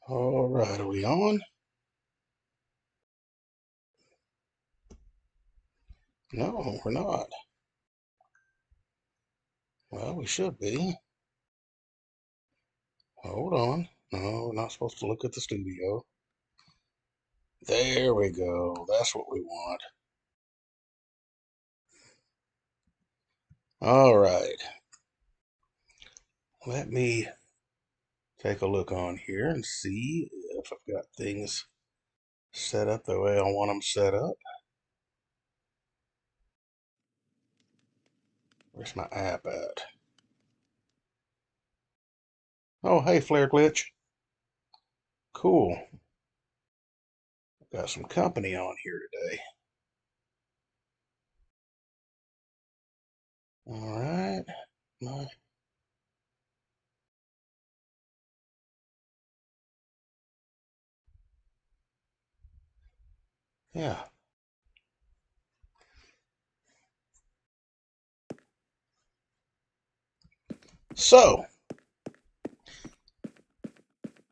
All right, are we on? No, we're not. Well, we should be. Hold on. No, we're not supposed to look at the studio. There we go. That's what we want. All right. Let me take a look on here and see if I've got things set up the way I want them set up. Where's my app at? Oh, hey, Flare Glitch. Cool. Got some company on here today. All right. Yeah. So,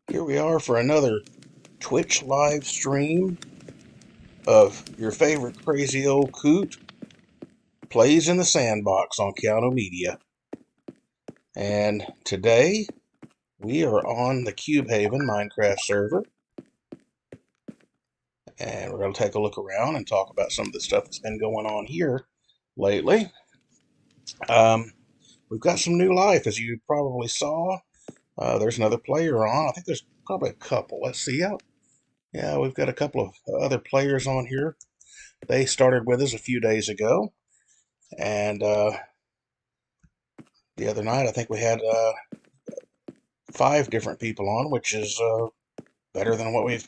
here we are for another Twitch live stream of your favorite crazy old coot plays in the sandbox on Cianaodh Media. And today we are on the Cube Haven Minecraft server. And we're going to take a look around and talk about some of the stuff that's been going on here lately. We've got some new life, as you probably saw. There's another player on. I think there's probably a couple. Let's see. Yeah, we've got a couple of other players on here. They started with us a few days ago. And the other night, I think we had 5 different people on, which is better than what we've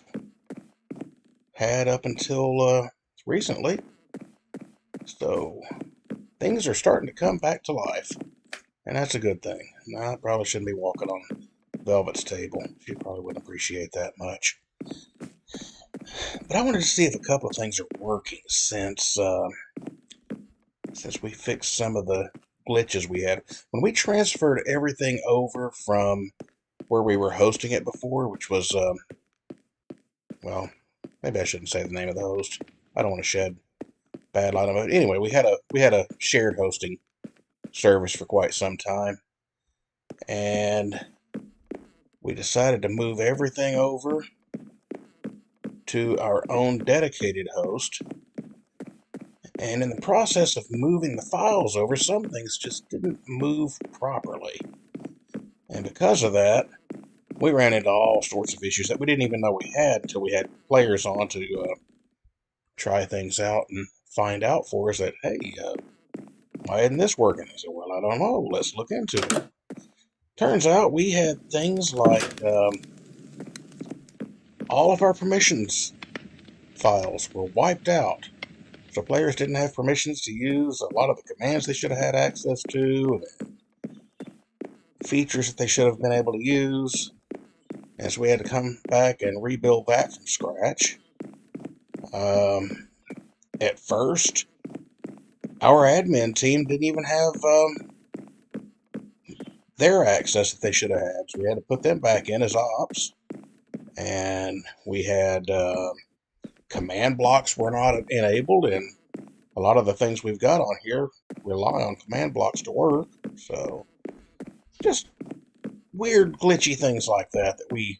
had up until recently. So things are starting to come back to life, and that's a good thing. Now, I probably shouldn't be walking on Velvet's table. She probably wouldn't appreciate that much. But I wanted to see if a couple of things are working since we fixed some of the glitches we had. When we transferred everything over from where we were hosting it before, which was, well, maybe I shouldn't say the name of the host. I don't want to shed bad light on it. Anyway, we had a shared hosting service for quite some time, and we decided to move everything over to our own dedicated host. And in the process of moving the files over, some things just didn't move properly. And because of that, we ran into all sorts of issues that we didn't even know we had until we had players on to try things out and find out for us that, hey, why isn't this working? I said, well, I don't know. Let's look into it. Turns out we had things like all of our permissions files were wiped out. So players didn't have permissions to use a lot of the commands they should have had access to, and features that they should have been able to use. And so we had to come back and rebuild that from scratch. At first, our admin team didn't even have their access that they should have had. So we had to put them back in as ops. And we had command blocks were not enabled, and a lot of the things we've got on here rely on command blocks to work. So just weird, glitchy things like that that we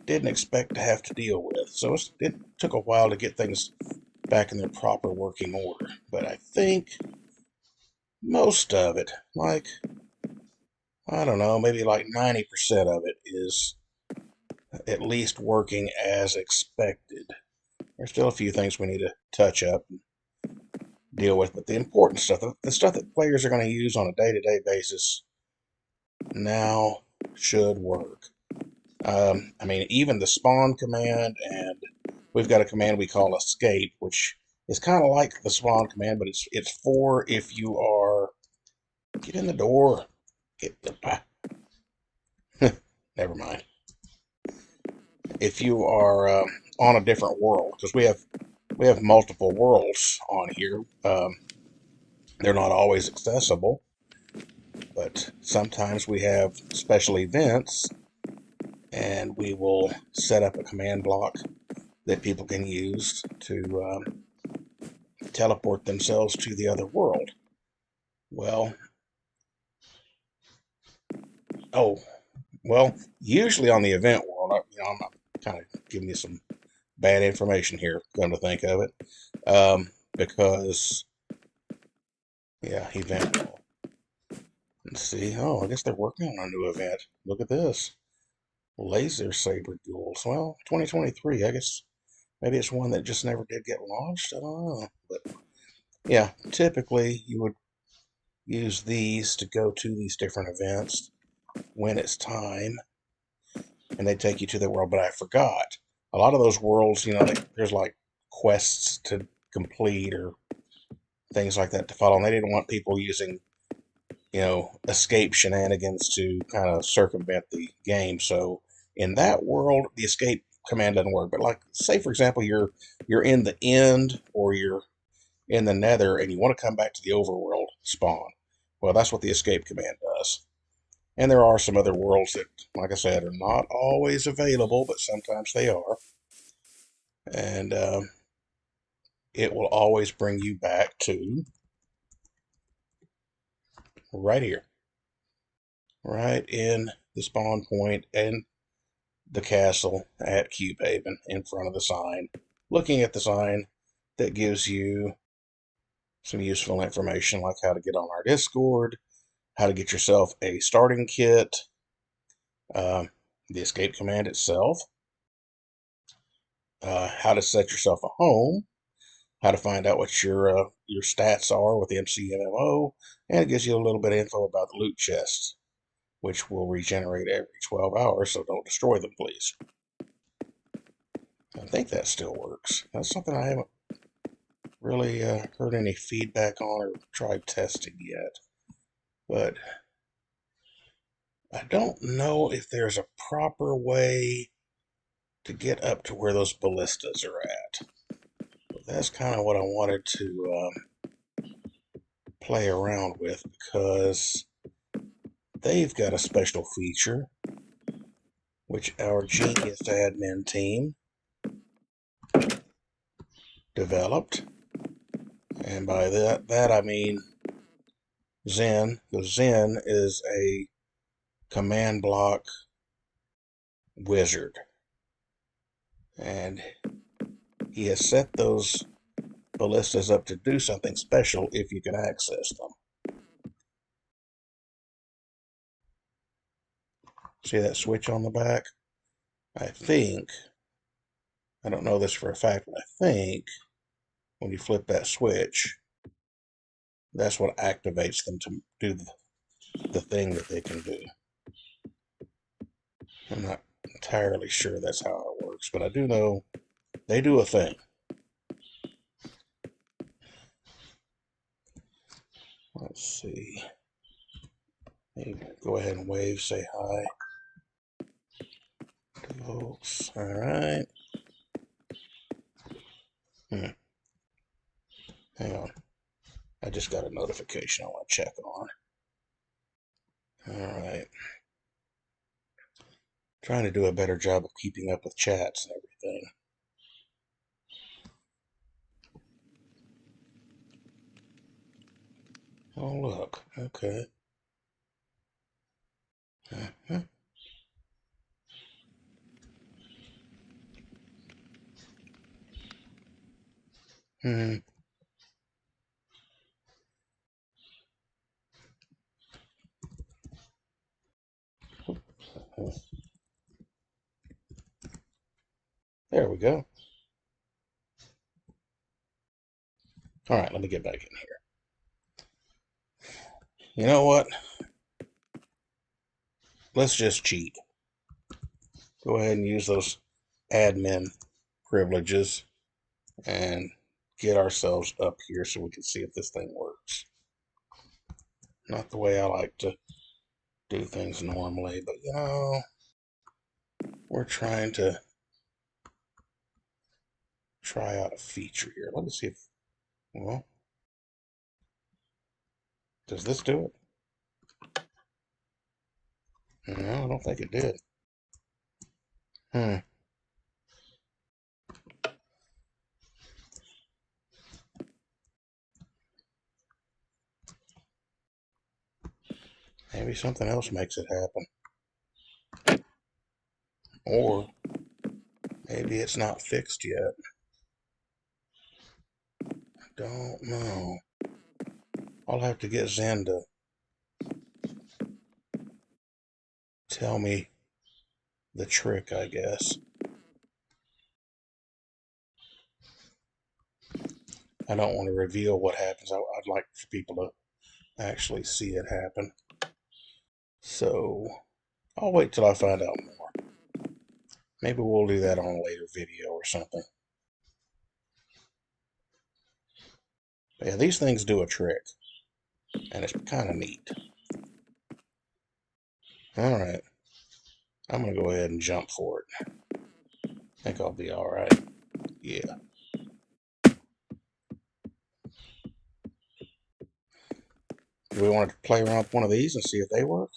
didn't expect to have to deal with. So it took a while to get things back in their proper working order. But I think most of it, like, I don't know, maybe like 90% of it is at least working as expected. There's still a few things we need to touch up and deal with, but the important stuff, the stuff that players are going to use on a day-to-day basis, now should work. I mean, even the spawn command, and we've got a command we call escape, which is kind of like the spawn command, but it's for if you are, get in the door, get the, never mind. If you are on a different world, because we have multiple worlds on here. They're not always accessible, but sometimes we have special events and we will set up a command block that people can use to teleport themselves to the other world. Well, oh, well, usually on the event world, I'm not kind of giving you some bad information here, come to think of it, because, yeah, event world. Let's see. Oh, I guess they're working on a new event. Look at this. Laser saber duels. Well, 2023. I guess maybe it's one that just never did get launched. I don't know. But yeah, typically you would use these to go to these different events when it's time, and they take you to the world. But I forgot. A lot of those worlds, there's like quests to complete or things like that to follow, and they didn't want people using escape shenanigans to kind of circumvent the game. So in that world, the escape command doesn't work. But like, say for example, you're in the end or you're in the nether and you want to come back to the overworld spawn. Well, that's what the escape command does. And there are some other worlds that, like I said, are not always available, but sometimes they are. And it will always bring you back to right here, right in the spawn point and the castle at Cube Haven in front of the sign, looking at the sign that gives you some useful information like how to get on our Discord, how to get yourself a starting kit, um, the escape command itself, how to set yourself a home, how to find out what your stats are with the MCMMO, and it gives you a little bit of info about the loot chests, which will regenerate every 12 hours, so don't destroy them, please. I think that still works. That's something I haven't really heard any feedback on or tried testing yet. But I don't know if there's a proper way to get up to where those ballistas are at. But that's kind of what I wanted to play around with, because they've got a special feature which our genius admin team developed. And by that I mean Zen. The Zen is a command block wizard. And he has set those ballistas up to do something special if you can access them. See that switch on the back? I don't know this for a fact, but I think when you flip that switch, that's what activates them to do the thing that they can do. I'm not entirely sure that's how it works, but I do know they do a thing. Let's see. Go ahead and wave, say hi to folks. All right. Hang on. I just got a notification I want to check on. All right. Trying to do a better job of keeping up with chats and everything. Oh, look. Okay. Uh-huh. Hmm. There we go. All right, let me get back in here. You know what? Let's just cheat. Go ahead and use those admin privileges and get ourselves up here so we can see if this thing works. Not the way I like to do things normally, but we're trying to try out a feature here. Let me see if, well, does this do it? No, I don't think it did. Hmm. Maybe something else makes it happen. Or maybe it's not fixed yet. Don't know. I'll have to get Zen to tell me the trick, I guess. I don't want to reveal what happens. I'd like for people to actually see it happen. So I'll wait till I find out more. Maybe we'll do that on a later video or something. But yeah, these things do a trick, and it's kind of neat. All right, I'm going to go ahead and jump for it. I think I'll be all right. Yeah. Do we want to play around with one of these and see if they work?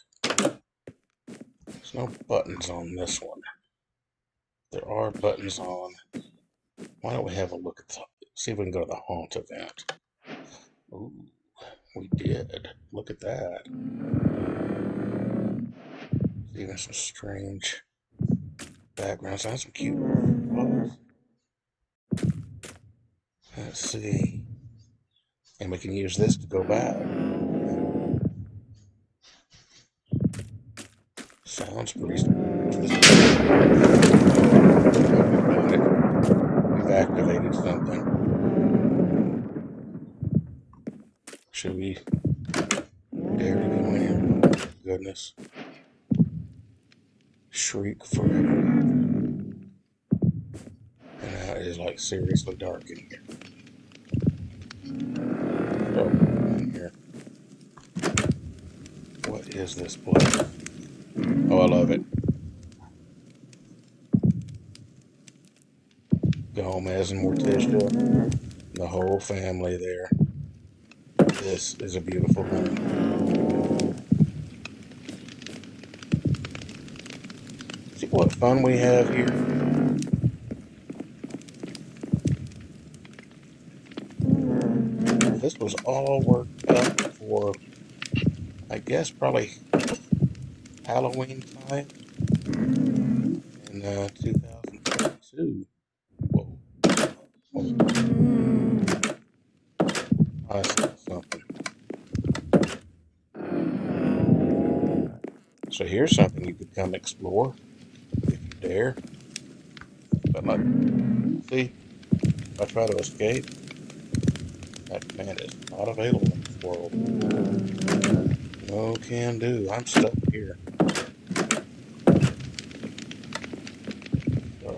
There's no buttons on this one. There are buttons on. Why don't we have a look at see if we can go to the haunt event. Ooh, we did. Look at that. Even some strange backgrounds. That's some cute photos. Let's see. And we can use this to go back. Sounds pretty strange. We've activated something. Should we dare to go in here? Oh, goodness. Shriek forever. And now it is like seriously dark in here. Oh, in here. What is this place? Oh, I love it. Gomez and Morticia. The whole family there. This is a beautiful thing. See what fun we have here? This was all worked up for, I guess, probably Halloween time in 2022. Whoa. I saw something. So here's something you could come explore if you dare. But like, see, if I try to escape, that command is not available in this world. No can do. I'm stuck here. So,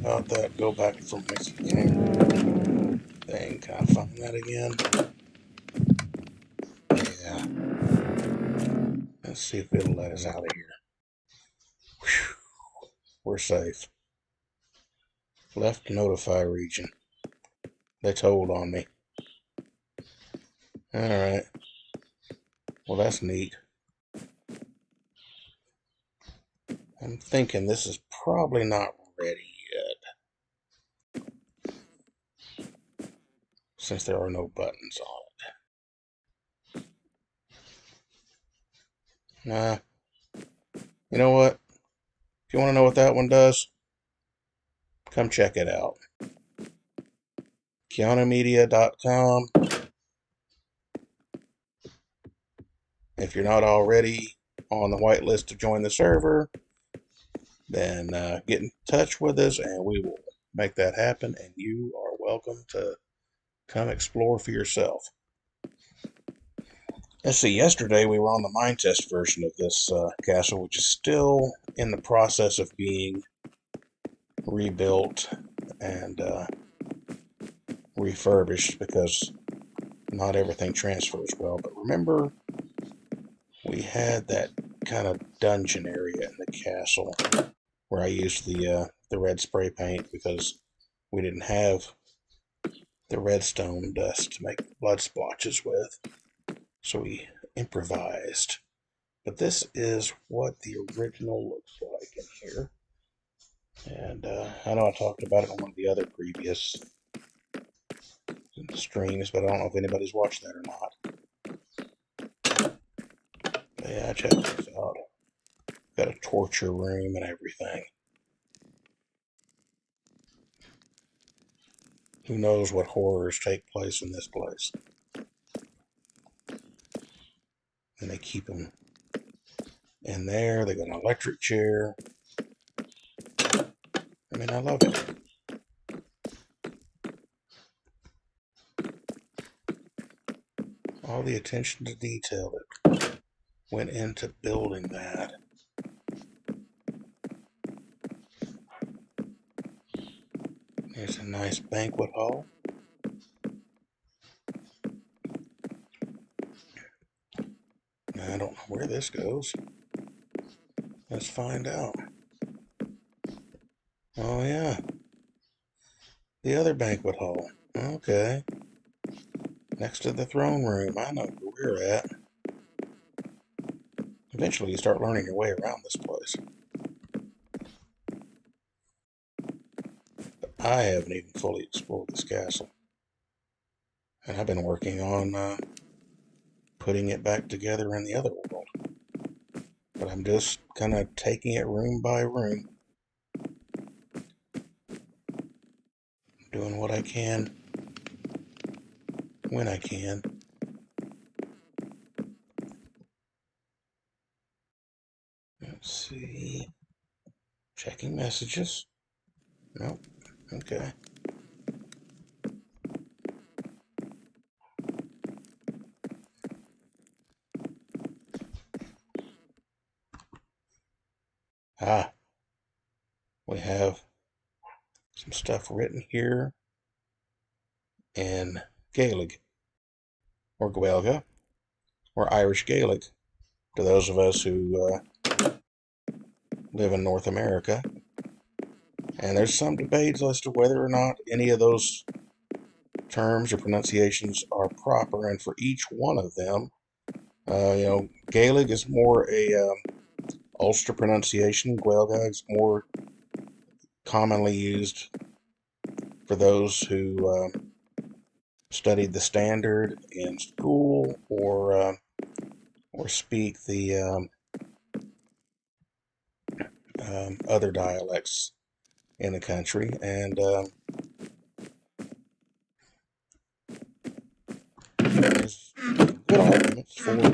how'd that go back from Mexican thing? Can I find that again? Yeah. Let's see if it'll let us out of here. Whew. We're safe. Left notify region. They told on me. Alright. Well, that's neat. I'm thinking this is probably not ready yet, since there are no buttons on it. Nah. You know what? If you want to know what that one does, come check it out. Cianaodmedia.com. If you're not already on the whitelist to join the server, then get in touch with us and we will make that happen. And you are welcome to come explore for yourself. Let's see, yesterday we were on the Minetest version of this castle, which is still in the process of being rebuilt and refurbished because not everything transfers well. But remember, we had that kind of dungeon area in the castle where I used the red spray paint because we didn't have the redstone dust to make blood splotches with. So we improvised. But this is what the original looks like in here. And I know I talked about it on one of the other previous streams, but I don't know if anybody's watched that or not. But yeah, check this out. Got a torture room and everything. Who knows what horrors take place in this place? And they keep them in there. They got an electric chair. I mean, I love it. All the attention to detail that went into building that. Here's a nice banquet hall. I don't know where this goes. Let's find out. Oh, yeah. The other banquet hall. Okay. Next to the throne room. I know where we're at. Eventually, you start learning your way around this place. But I haven't even fully explored this castle. And I've been working on putting it back together in the other world. But I'm just kind of taking it room by room. Doing what I can when I can. Let's see. Checking messages. Nope. Okay. Ah, we have some stuff written here in Gaelic, or Gaelga, or Irish Gaelic, to those of us who live in North America. And there's some debates as to whether or not any of those terms or pronunciations are proper, and for each one of them, Gaelic is more a Ulster pronunciation. Gaelga is more commonly used for those who studied the standard in school or speak the other dialects in the country. And there's good arguments for,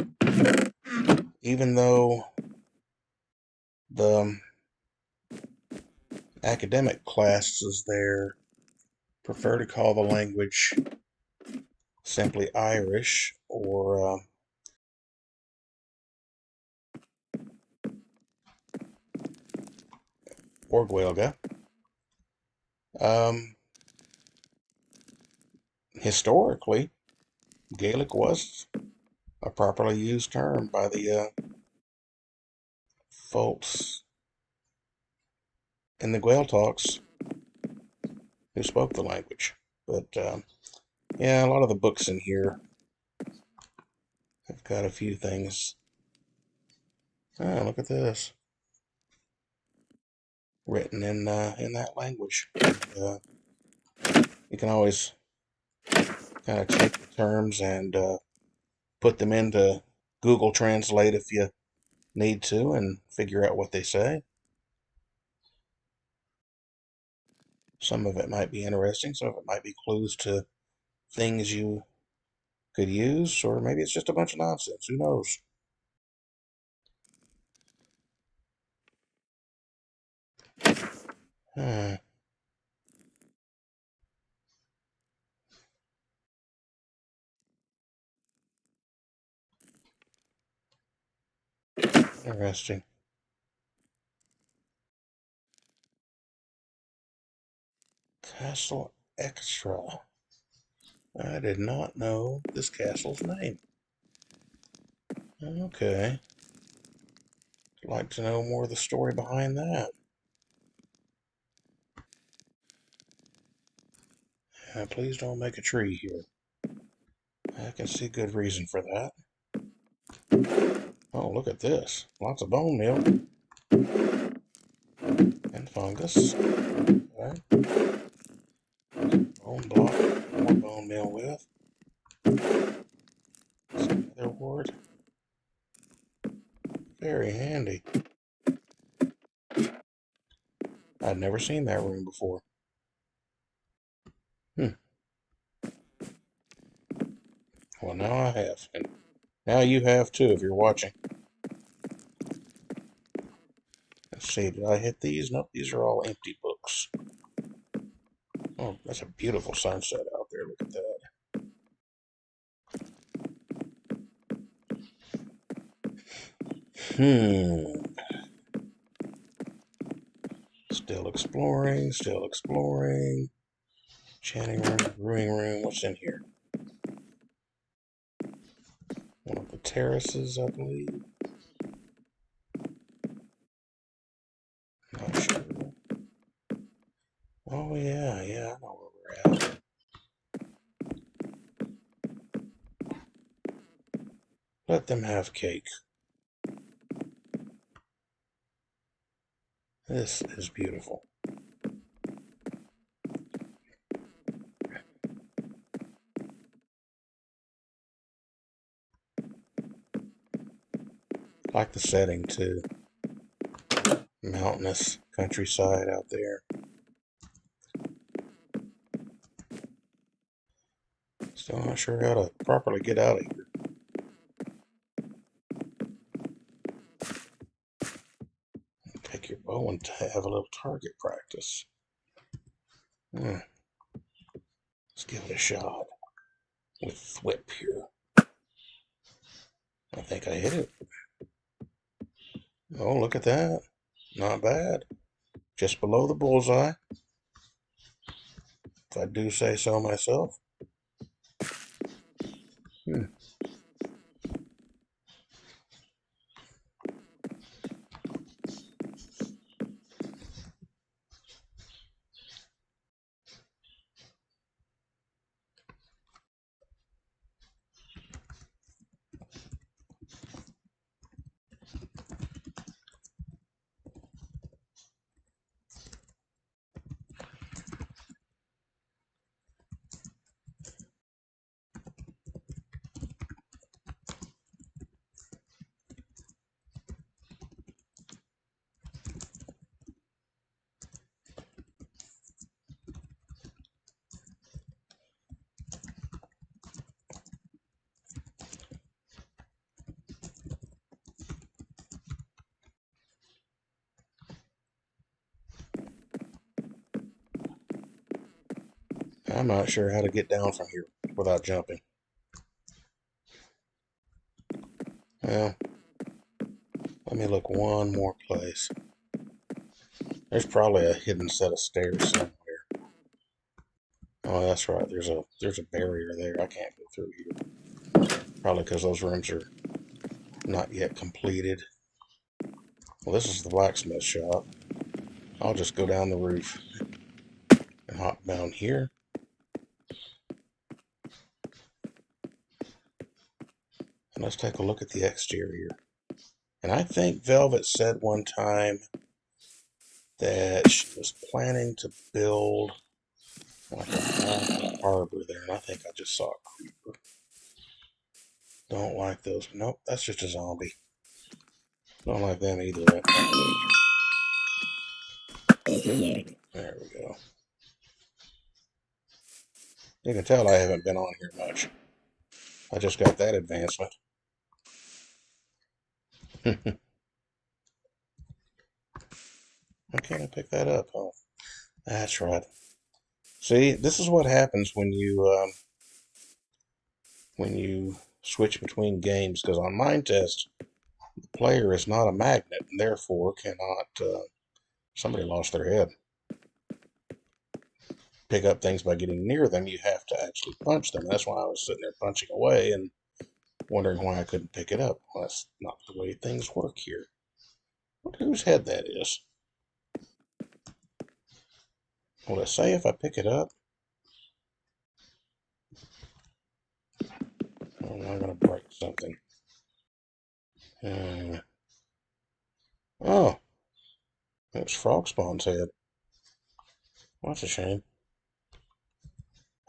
even though the academic classes there prefer to call the language simply Irish or Gaelga. Historically, Gaelic was a properly used term by the folks in the Gaeltachts who spoke the language. But yeah, a lot of the books in here have got a few things. Ah, look at this, written in that language. You can always kind of take the terms and put them into Google Translate if you need to and figure out what they say. Some of it might be interesting, some of it might be clues to things you could use, or maybe it's just a bunch of nonsense. Who knows? Hmm, interesting. Castle Extra. I did not know this castle's name. Okay. I'd like to know more of the story behind that. Please don't make a tree here. I can see good reason for that. Oh, look at this. Lots of bone meal and fungus. Okay. Bone block, more bone meal with. Another wart. Very handy. I'd never seen that room before. Hmm. Well, now I have. And now you have too if you're watching. Let's see, did I hit these? Nope, these are all empty books. Oh, that's a beautiful sunset out there. Look at that. Still exploring, still exploring. Chanting room, brewing room. What's in here? One of the terraces, I believe. Not sure. Oh, yeah, I know where we're at. Let them have cake. This is beautiful. Like the setting, too. Mountainous countryside out there. Still not sure how to properly get out of here. Take your bow and have a little target practice. Let's give it a shot with Thwip here. I think I hit it. Oh, look at that. Not bad. Just below the bullseye, if I do say so myself. I'm not sure how to get down from here without jumping. Well, let me look one more place. There's probably a hidden set of stairs somewhere. Oh, that's right. There's a barrier there. I can't go through here. Probably because those rooms are not yet completed. Well, this is the blacksmith shop. I'll just go down the roof and hop down here. And let's take a look at the exterior. And I think Velvet said one time that she was planning to build like a harbor there. And I think I just saw a creeper. Don't like those. Nope, that's just a zombie. Don't like them either. There we go. You can tell I haven't been on here much. I just got that advancement. Why can't I pick that up? Oh, that's right. See, this is what happens when you switch between games. Because on Minetest, the player is not a magnet, and therefore cannot. Somebody lost their head. Pick up things by getting near them. You have to actually punch them. That's why I was sitting there punching away and wondering why I couldn't pick it up. Well, that's not the way things work here. I wonder whose head that is. Will it say if I pick it up? Oh, I'm going to break something. Oh, that's Frog Spawn's head. Well, that's a shame.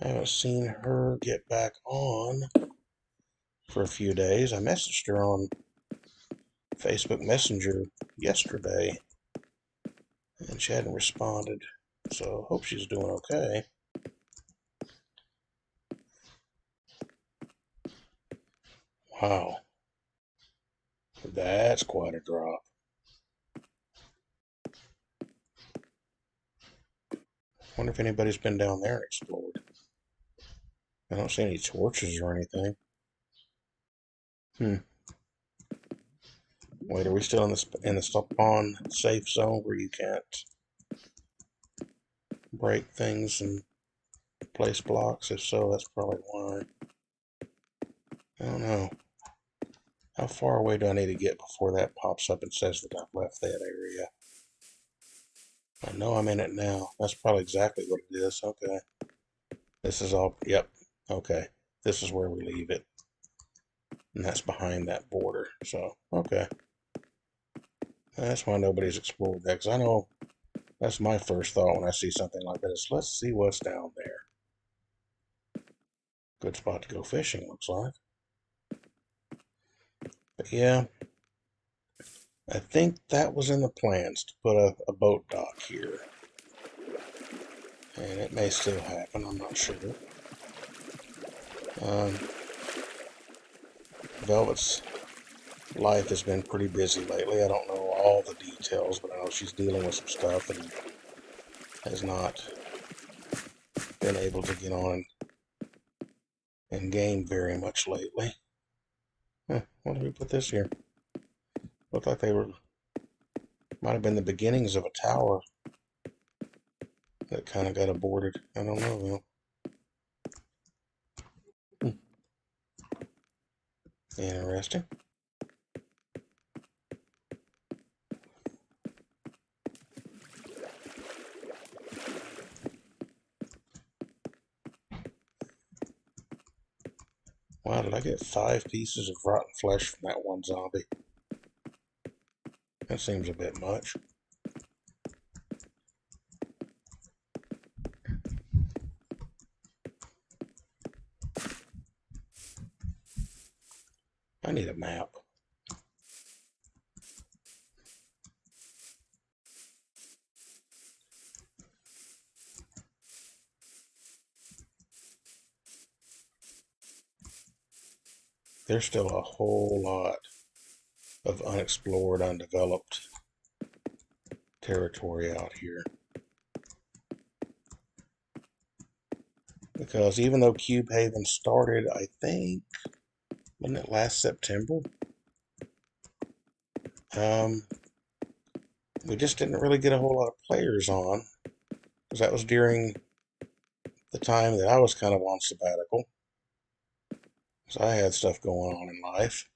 I haven't seen her get back on for a few days. I messaged her on Facebook Messenger yesterday, and she hadn't responded. So hope she's doing okay. Wow, that's quite a drop. Wonder if anybody's been down there and explored. I don't see any torches or anything. Wait, are we still in the spawn safe zone where you can't break things and place blocks? If so, that's probably why. I don't know. How far away do I need to get before that pops up and says that I've left that area? I know I'm in it now. That's probably exactly what it is. Okay. This is all, yep. Okay. This is where we leave it. And that's behind that border. So, okay. That's why nobody's explored that. Because I know that's my first thought when I see something like this. Let's see what's down there. Good spot to go fishing, looks like. But yeah, I think that was in the plans to put a boat dock here. And it may still happen, I'm not sure. Velvet's life has been pretty busy lately. I don't know all the details, but I know she's dealing with some stuff and has not been able to get on and game very much lately. Huh, why did we put this here? Looked like they might have been the beginnings of a tower that kind of got aborted. I don't know though. Interesting. Wow, did I get 5 pieces of rotten flesh from that one zombie? That seems a bit much. I need a map. There's still a whole lot of unexplored, undeveloped territory out here. Because even though Cube Haven started, I think, wasn't it last September? We just didn't really get a whole lot of players on. Because that was during the time that I was kind of on sabbatical. Because I had stuff going on in life.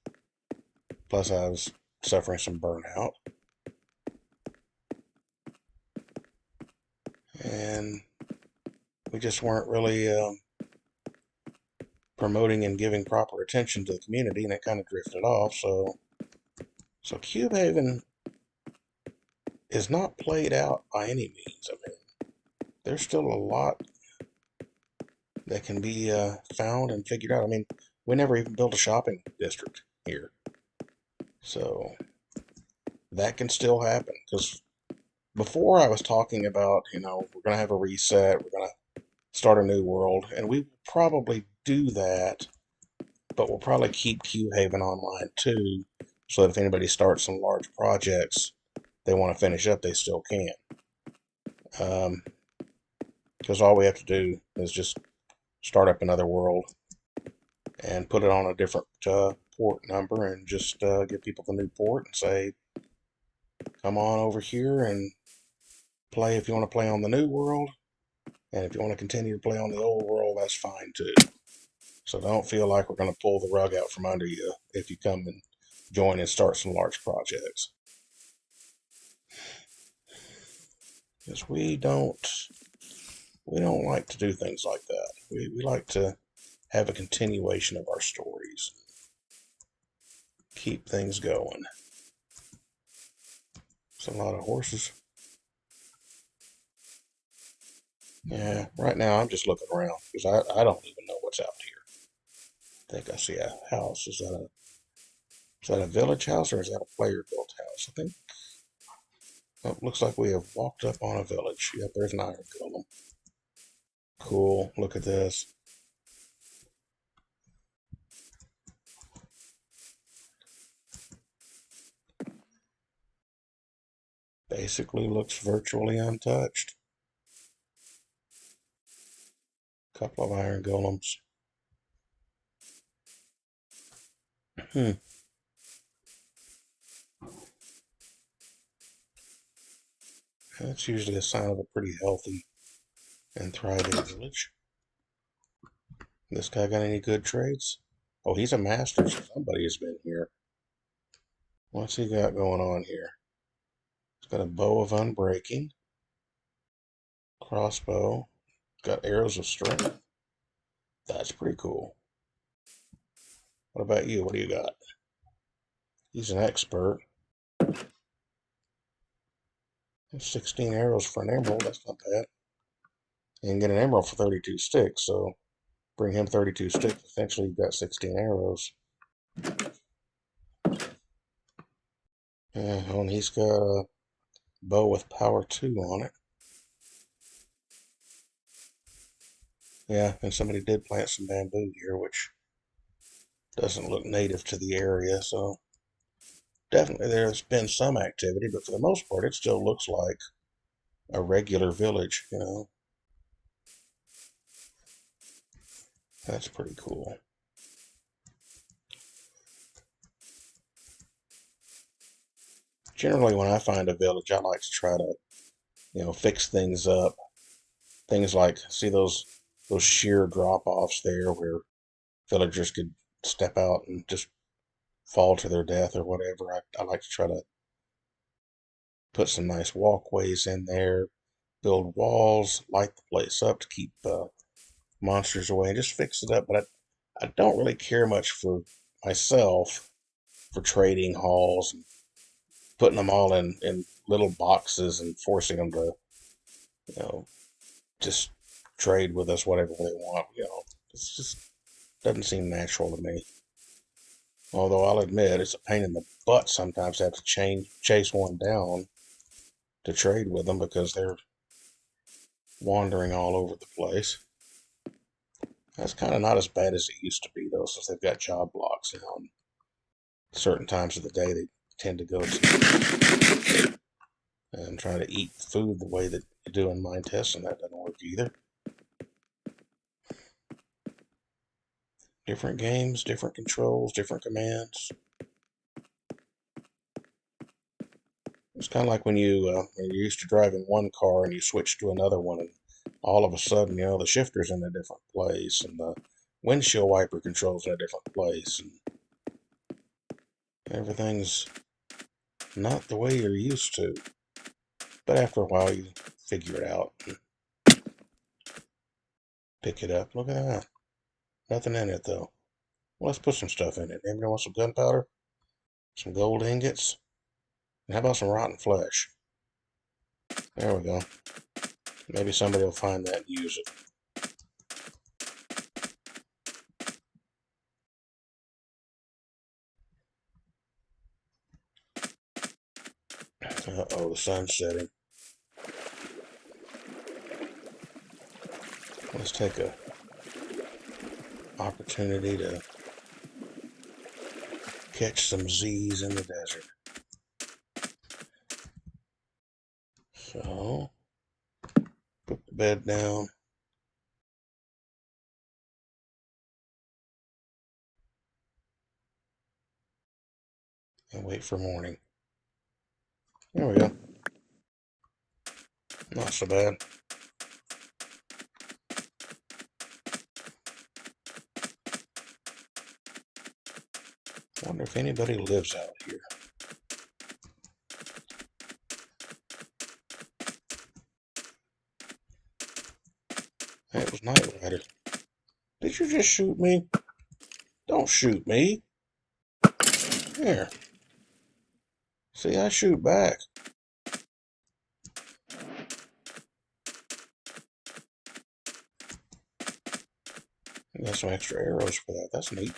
Plus I was suffering some burnout. And we just weren't really promoting and giving proper attention to the community, and it kind of drifted off. So Cube Haven is not played out by any means. I mean, there's still a lot that can be found and figured out. I mean, we never even built a shopping district here, so that can still happen. Because before I was talking about, we're going to have a reset, we're going to start a new world, and we will probably do that, but we'll probably keep Cube Haven online too, so that if anybody starts some large projects they want to finish up, they still can. Because all we have to do is just start up another world and put it on a different port number and just give people the new port and say, come on over here and play if you want to play on the new world. And if you want to continue to play on the old world, that's fine too. So don't feel like we're going to pull the rug out from under you if you come and join and start some large projects. Because we don't like to do things like that. We like to have a continuation of our stories. keep things going. It's a lot of horses. Yeah, right now I'm just looking around because I don't even know what's out here. I think I see a house. Is that a village house or is that a player built house? I think it looks like we have walked up on a village. Yep, there's an iron golem. Cool. Look at this. Basically looks virtually untouched. Couple of iron golems. That's usually a sign of a pretty healthy and thriving village. This guy got any good trades? Oh, he's a master, so somebody has been here. What's he got going on here? He's got a bow of unbreaking, crossbow, got arrows of strength. That's pretty cool. What about you? What do you got? He's an expert. 16 arrows for an emerald. That's not bad. You can get an emerald for 32 sticks, so bring him 32 sticks. Essentially, you've got 16 arrows. Yeah, and he's got a bow with power 2 on it. Yeah, and somebody did plant some bamboo here, which doesn't look native to the area, so definitely there's been some activity, but for the most part, it still looks like a regular village, you know. That's pretty cool. Generally, when I find a village, I like to try to, fix things up. Things like, see those sheer drop-offs there where villagers could step out and just fall to their death or whatever. I like to try to put some nice walkways in there, build walls, light the place up to keep monsters away, and just fix it up. But I don't really care much for myself for trading halls and putting them all in little boxes and forcing them to, you know, just trade with us whatever they want. It's just doesn't seem natural to me. Although I'll admit it's a pain in the butt sometimes to have to chase one down to trade with them because they're wandering all over the place. That's kind of not as bad as it used to be, though, since they've got job blocks now. And certain times of the day they tend to go to and try to eat food the way that you do in Minetest, and that doesn't work either. Different games, different controls, different commands. It's kind of like when you're used to driving one car and you switch to another one, and all of a sudden, the shifter's in a different place, and the windshield wiper control's in a different place, and everything's not the way you're used to. But after a while, you figure it out and pick it up. Look at that. Nothing in it, though. Well, let's put some stuff in it. Anybody want some gunpowder? Some gold ingots? And how about some rotten flesh? There we go. Maybe somebody will find that and use it. Uh-oh, the sun's setting. Let's take a opportunity to catch some Z's in the desert. So, put the bed down. And wait for morning. There we go. Not so bad. Wonder if anybody lives out here. Hey, it was Night Rider. Did you just shoot me? Don't shoot me. Here. See, I shoot back. I got some extra arrows for that. That's neat.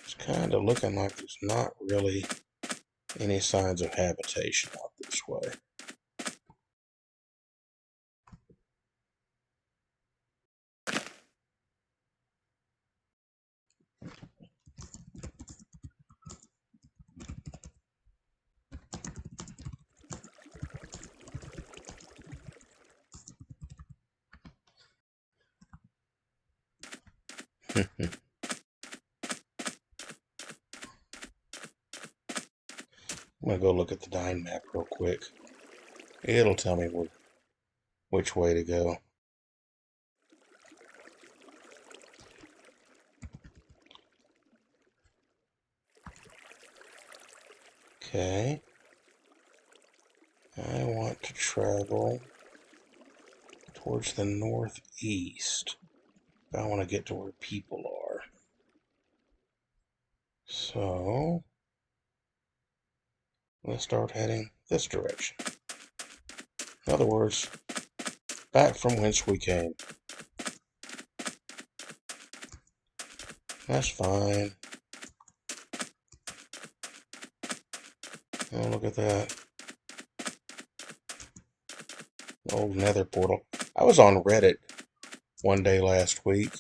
It's kind of looking like there's not really any signs of habitation out this way. I'm gonna go look at the Dine map real quick. It'll tell me which way to go. Okay. I want to travel towards the northeast. I want to get to where people are. So, let's start heading this direction. In other words, back from whence we came. That's fine. Oh, look at that. Old nether portal. I was on Reddit one day last week.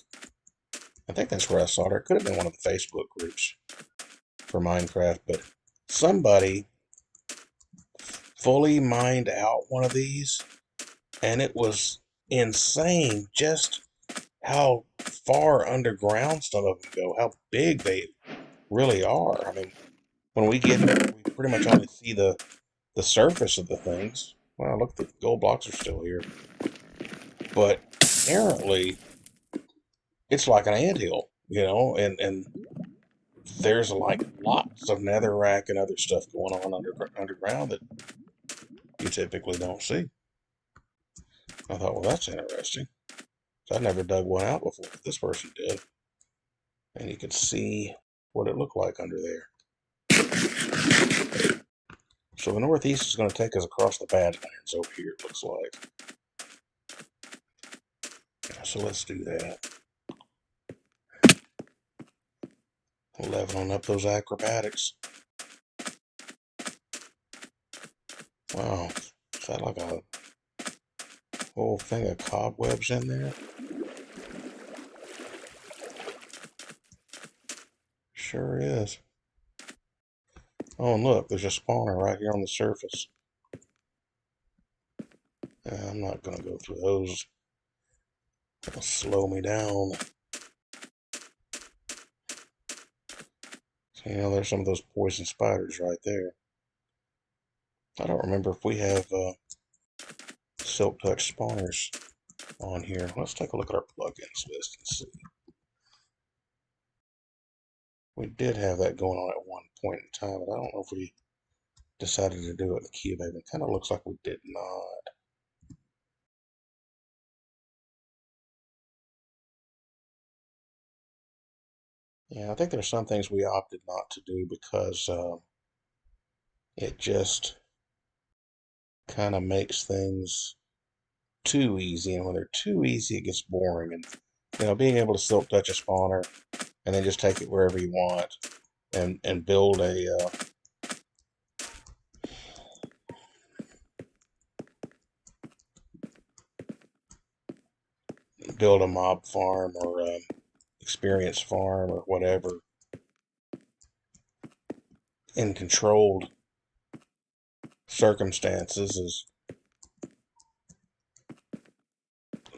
I think that's where I saw it. It could have been one of the Facebook groups for Minecraft, but somebody fully mined out one of these, and it was insane just how far underground some of them go, how big they really are. I mean, when we get there, we pretty much only see the surface of the things. Wow, look, the gold blocks are still here. But apparently, it's like an anthill, and there's like lots of netherrack and other stuff going on underground that you typically don't see. I thought, well, that's interesting. I never dug one out before, but this person did. And you can see what it looked like under there. So the northeast is going to take us across the Badlands over here, it looks like. So let's do that. Leveling up those acrobatics. Wow, is that like a whole thing of cobwebs in there? Sure is. Oh, and look, there's a spawner right here on the surface. I'm not going to go through those. It'll slow me down. So, there's some of those poison spiders right there. I don't remember if we have Silk Touch spawners on here. Let's take a look at our plugins list and see. We did have that going on at one point in time, but I don't know if we decided to do it in the Cube. It kind of looks like we did not. Yeah, I think there's some things we opted not to do because it just kind of makes things too easy, and when they're too easy, it gets boring. And being able to Silk Touch a spawner and then just take it wherever you want and build a mob farm or experience farm or whatever in controlled circumstances is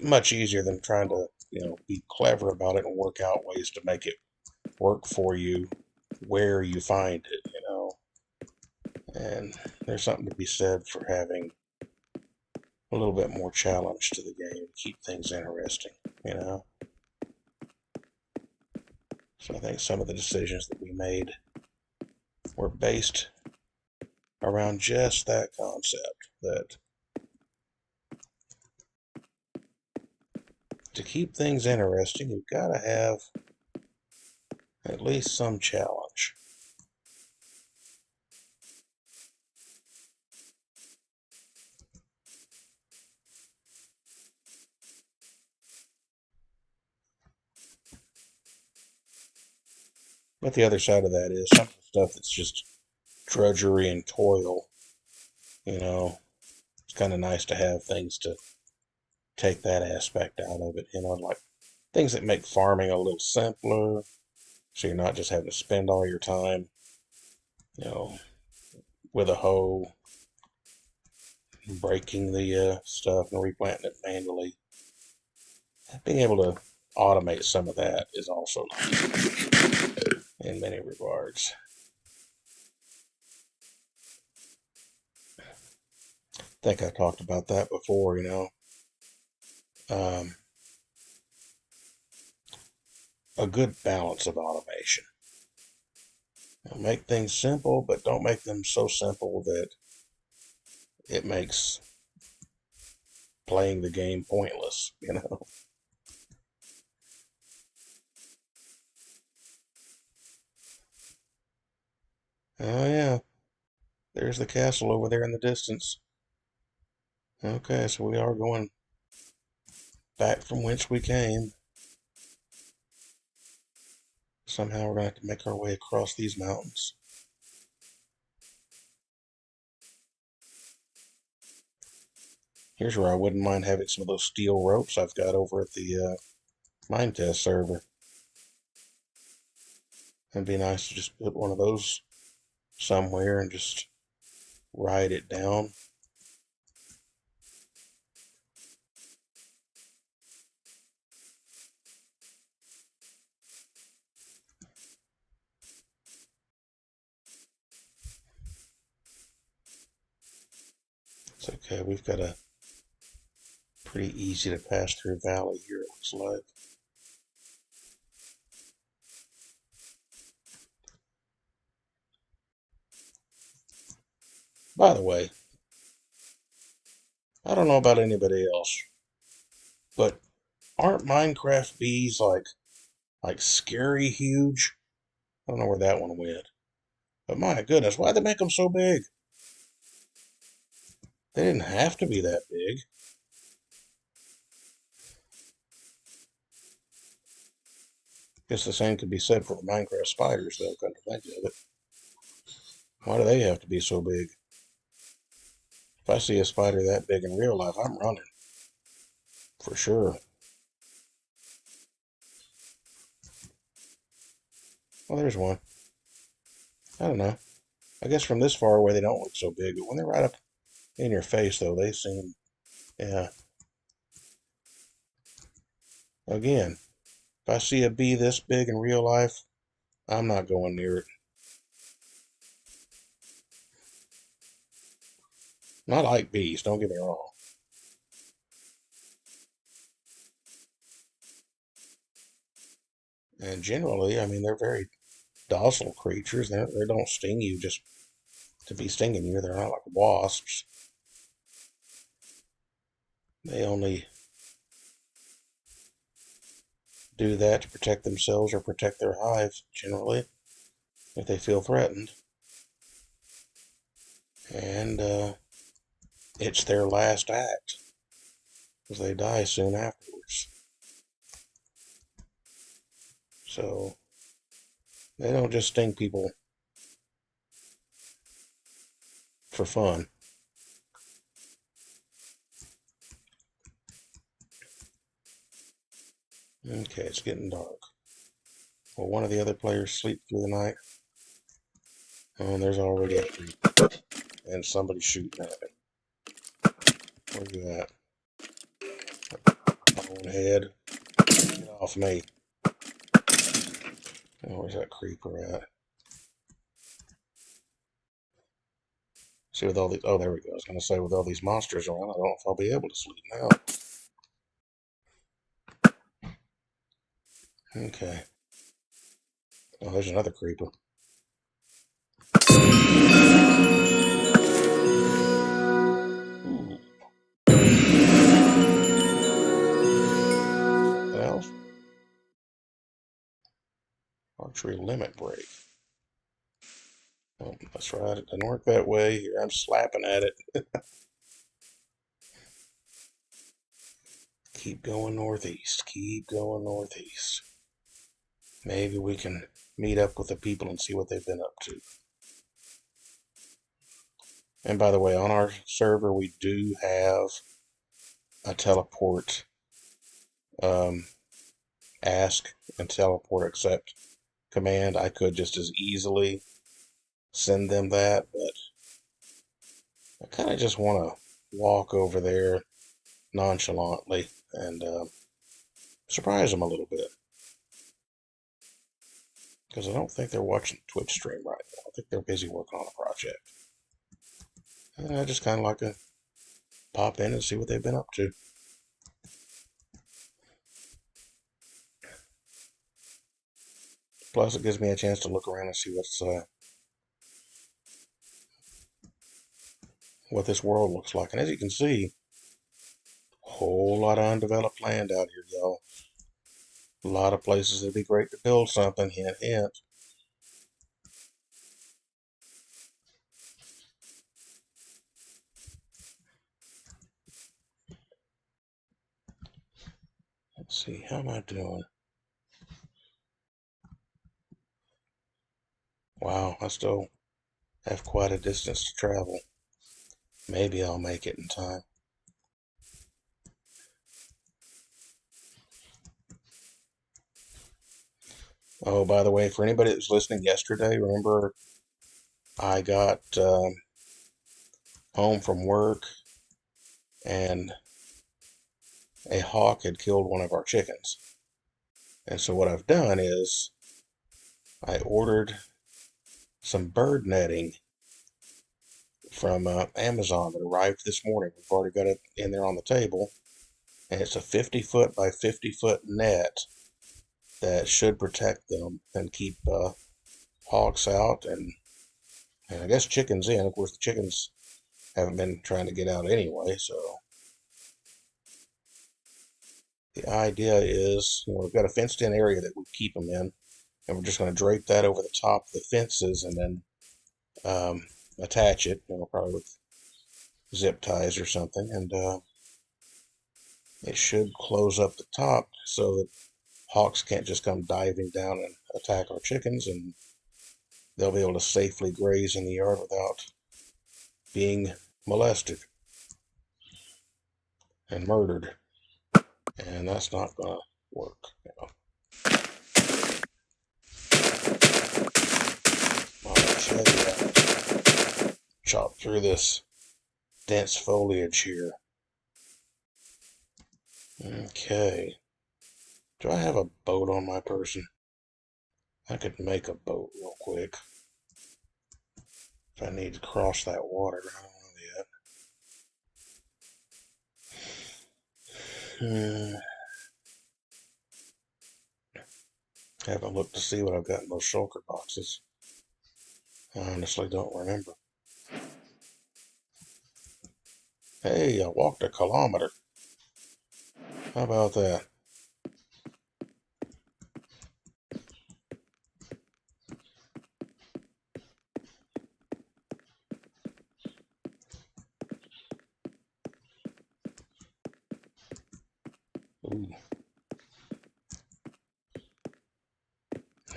much easier than trying to be clever about it and work out ways to make it work for you where you find it. And there's something to be said for having a little bit more challenge to the game to keep things interesting, you know. So I think some of the decisions that we made were based around just that concept, that to keep things interesting, you've got to have at least some challenge. But the other side of that is some of the stuff that's just drudgery and toil, you know, it's kind of nice to have things to take that aspect out of it, you know, like things that make farming a little simpler, so you're not just having to spend all your time, you know, with a hoe, breaking the stuff and replanting it manually. Being able to automate some of that is also nice in many regards. I think I talked about that before, you know. Um, a good balance of automation. You know, make things simple, but don't make them so simple that it makes playing the game pointless, you know. Oh yeah, there's the castle over there in the distance. Okay, so we are going back from whence we came. Somehow we're going to have to make our way across these mountains. Here's where I wouldn't mind having some of those steel ropes I've got over at the Minetest server. It'd be nice to just put one of those somewhere and just ride it down. It's okay, we've got a pretty easy to pass through valley here, it looks like. By the way, I don't know about anybody else, but aren't Minecraft bees like scary huge? I don't know where that one went. But my goodness, why'd they make them so big? They didn't have to be that big. Guess the same could be said for the Minecraft spiders, though, come to think of it. Why do they have to be so big? If I see a spider that big in real life, I'm running. For sure. Well, there's one. I don't know. I guess from this far away they don't look so big, but when they're right up in your face, though, they seem, yeah. Again, if I see a bee this big in real life, I'm not going near it. And I like bees, don't get me wrong. And generally, I mean, they're very docile creatures. They don't sting you just to be stinging you. They're not like wasps. They only do that to protect themselves or protect their hives, generally, if they feel threatened. And it's their last act, because they die soon afterwards. So they don't just sting people for fun. Okay, it's getting dark. Will one of the other players sleep through the night? Oh, and there's already a creep. And somebody's shooting at me. Where you at? Bonehead. Get off me. Oh, where's that creeper at? See, with all these, oh, there we go. I was going to say, with all these monsters around, I don't know if I'll be able to sleep now. Okay. Oh, there's another creeper. Ooh. What else? Archery limit break. Oh, that's right. It doesn't work that way. Here I'm slapping at it. Keep going northeast. Keep going northeast. Maybe we can meet up with the people and see what they've been up to. And by the way, on our server, we do have a teleport ask and teleport accept command. I could just as easily send them that, but I kind of just want to walk over there nonchalantly and surprise them a little bit. Because I don't think they're watching the Twitch stream right now. I think they're busy working on a project. And I just kind of like to pop in and see what they've been up to. Plus, it gives me a chance to look around and see what this world looks like. And as you can see, a whole lot of undeveloped land out here, y'all. A lot of places that'd be great to build something. Hint, hint. Let's see, how am I doing? Wow, I still have quite a distance to travel. Maybe I'll make it in time. Oh, by the way, for anybody that was listening yesterday, remember I got home from work and a hawk had killed one of our chickens. And so what I've done is I ordered some bird netting from Amazon that arrived this morning. We've already got it in there on the table. And it's a 50-foot by 50-foot net that should protect them and keep hawks out and I guess chickens in. Of course, the chickens haven't been trying to get out anyway, so the idea is, we've got a fenced-in area that we keep them in, and we're just going to drape that over the top of the fences and then attach it, probably with zip ties or something, and it should close up the top so that hawks can't just come diving down and attack our chickens, and they'll be able to safely graze in the yard without being molested and murdered. And that's not going to work. Machete chop through this dense foliage here. Okay. Do I have a boat on my person? I could make a boat real quick. If I need to cross that water, I don't know yet. Haven't looked to see what I've got in those shulker boxes. I honestly don't remember. Hey, I walked a kilometer. How about that? Ooh.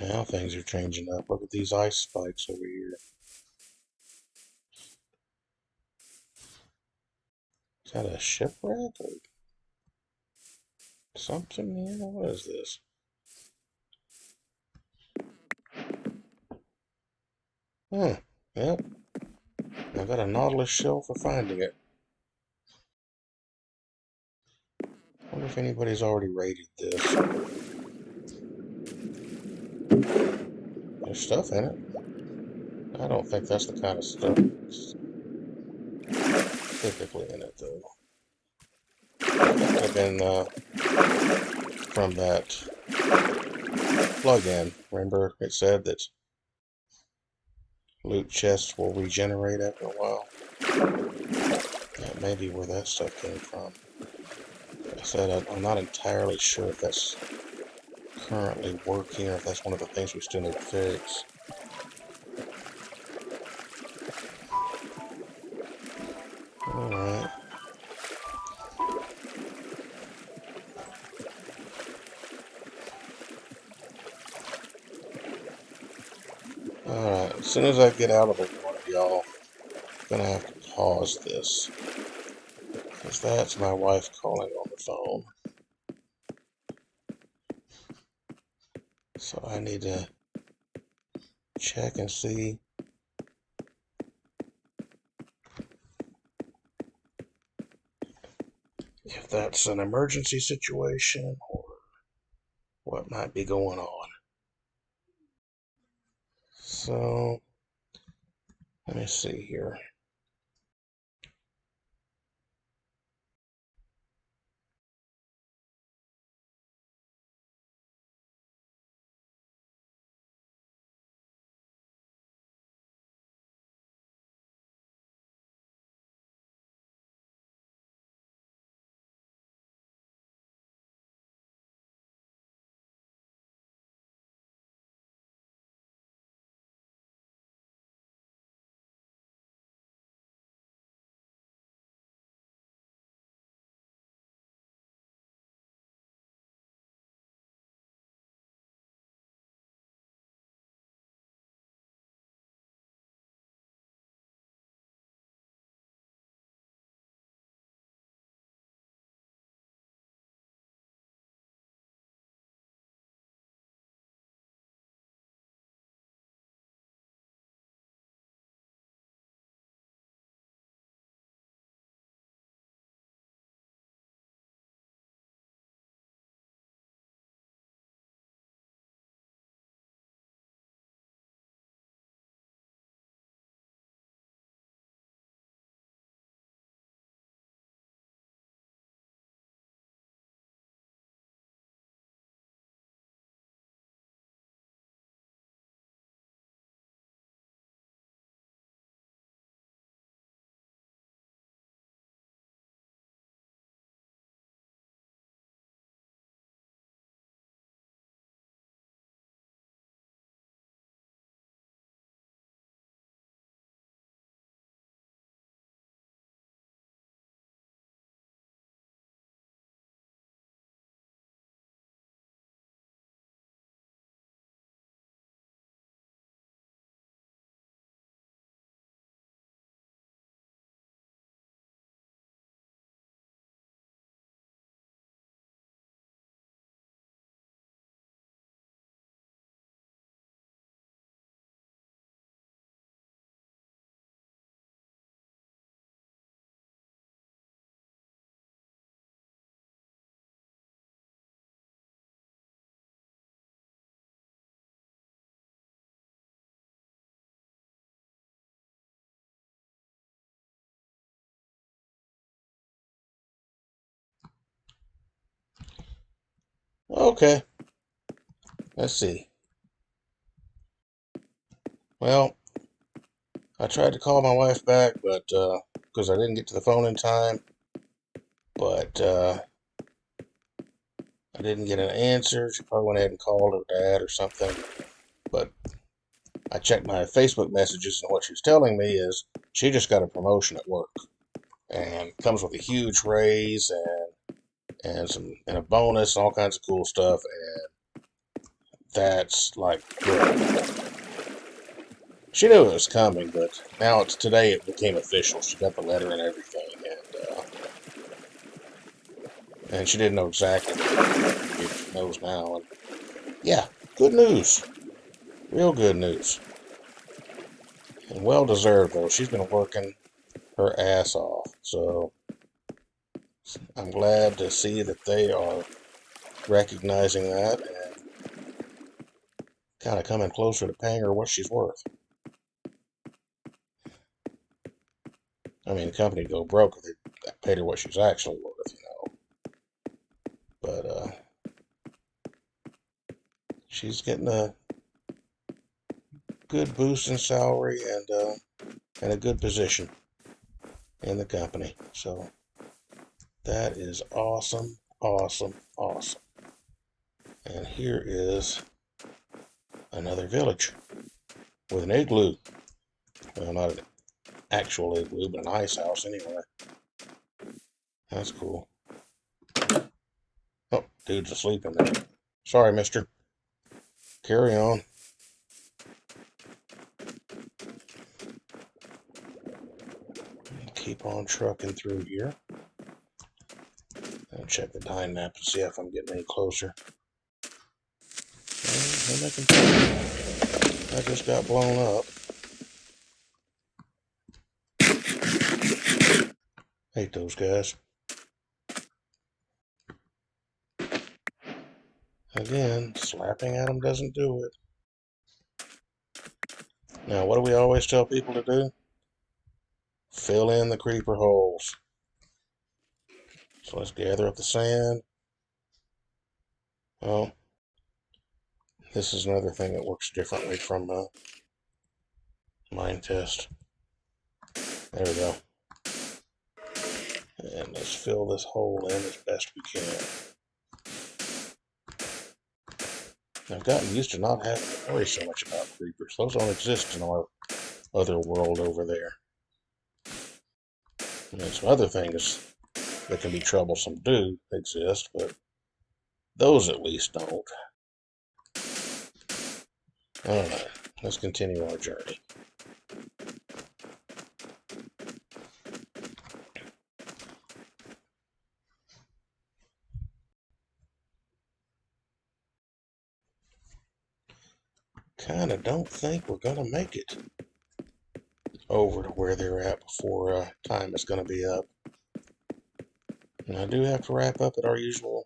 Now things are changing up. Look at these ice spikes over here. Is that a shipwreck or something here? What is this? Huh. Yep. I got a Nautilus shell for finding it. Wonder if anybody's already rated this. There's stuff in it. I don't think that's the kind of stuff. typically in it, though. It could have been from that plug-in. Remember, it said that loot chests will regenerate after a while. That may be where that stuff came from. Like I said, I'm not entirely sure if that's currently working or if that's one of the things we still need to fix. Alright. Alright, as soon as I get out of the water, y'all, I'm gonna have to pause this. Because that's my wife calling on the phone. So I need to check and see if that's an emergency situation or what might be going on. So, let me see here. Okay, let's see. Well, I tried to call my wife back, but because I didn't get to the phone in time, but I didn't get an answer. She probably went ahead and called her dad or something. But I checked my Facebook messages, and what she's telling me is she just got a promotion at work, and comes with a huge raise and a bonus and all kinds of cool stuff. And that's like great. She knew it was coming, but now it's today. It became official. She got the letter and everything, and she didn't know exactly what she knows now. And yeah, good news, real good news, and well deserved though. She's been working her ass off, so I'm glad to see that they are recognizing that and kind of coming closer to paying her what she's worth. I mean, the company would go broke if they paid her what she's actually worth, But she's getting a good boost in salary and a good position in the company. So that is awesome, awesome, awesome. And here is another village with an igloo. Well, not an actual igloo, but an ice house anyway. That's cool. Oh, dude's asleep in there. Sorry, mister. Carry on. Keep on trucking through here. I'll check the time map to see if I'm getting any closer. And I can tell I just got blown up. Hate those guys. Again, slapping at them doesn't do it. Now, what do we always tell people to do? Fill in the creeper holes. So let's gather up the sand. Oh, this is another thing that works differently from Minetest. There we go. And let's fill this hole in as best we can. I've gotten used to not having to worry so much about creepers. Those don't exist in our other world over there. I mean, some other things that can be troublesome do exist, but those at least don't. Alright, let's continue our journey. Kinda don't think we're gonna make it over to where they're at before time is gonna be up. And I do have to wrap up at our usual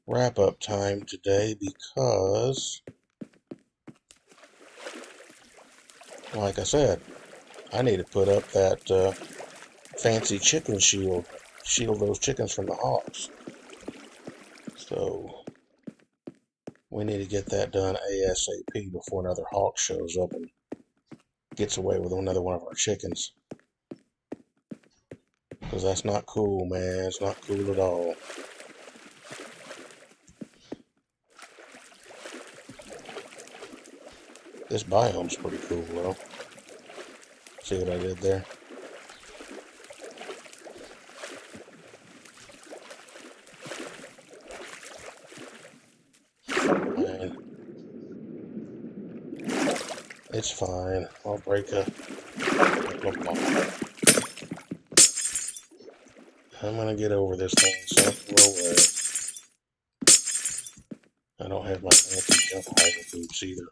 wrap-up time today because, like I said, I need to put up that fancy chicken shield those chickens from the hawks. So we need to get that done ASAP before another hawk shows up and gets away with another one of our chickens. Because that's not cool, man. It's not cool at all. This biome's pretty cool, though. See what I did there? Man. It's fine. I'll break a block. I'm gonna get over this thing so real I don't have my fancy jump hiding boots either.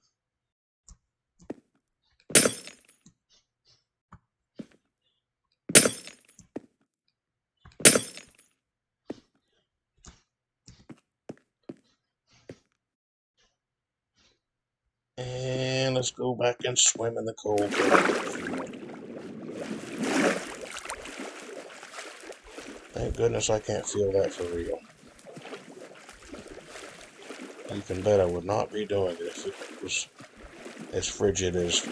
And let's go back and swim in the cold. Thank goodness I can't feel that for real. You can bet I would not be doing it if it was as frigid as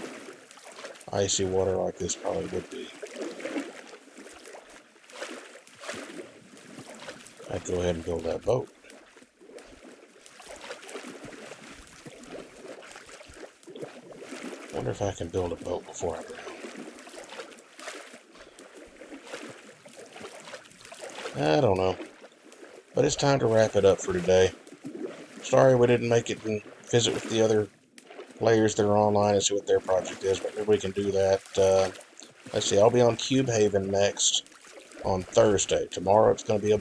icy water like this probably would be. I'd go ahead and build that boat. Wonder if I can build a boat before I drown. I don't know. But it's time to wrap it up for today. Sorry we didn't make it and visit with the other players that are online and see what their project is, but maybe we can do that. Let's see, I'll be on Cube Haven next on Thursday. Tomorrow it's going to be a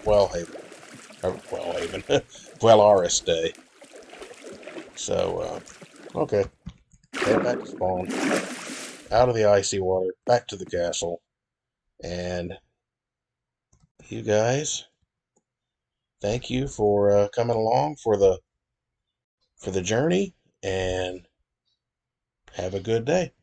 Buelaris Day. So, okay. Head back to spawn. Out of the icy water. Back to the castle. And you guys, thank you for coming along for the journey. And have a good day.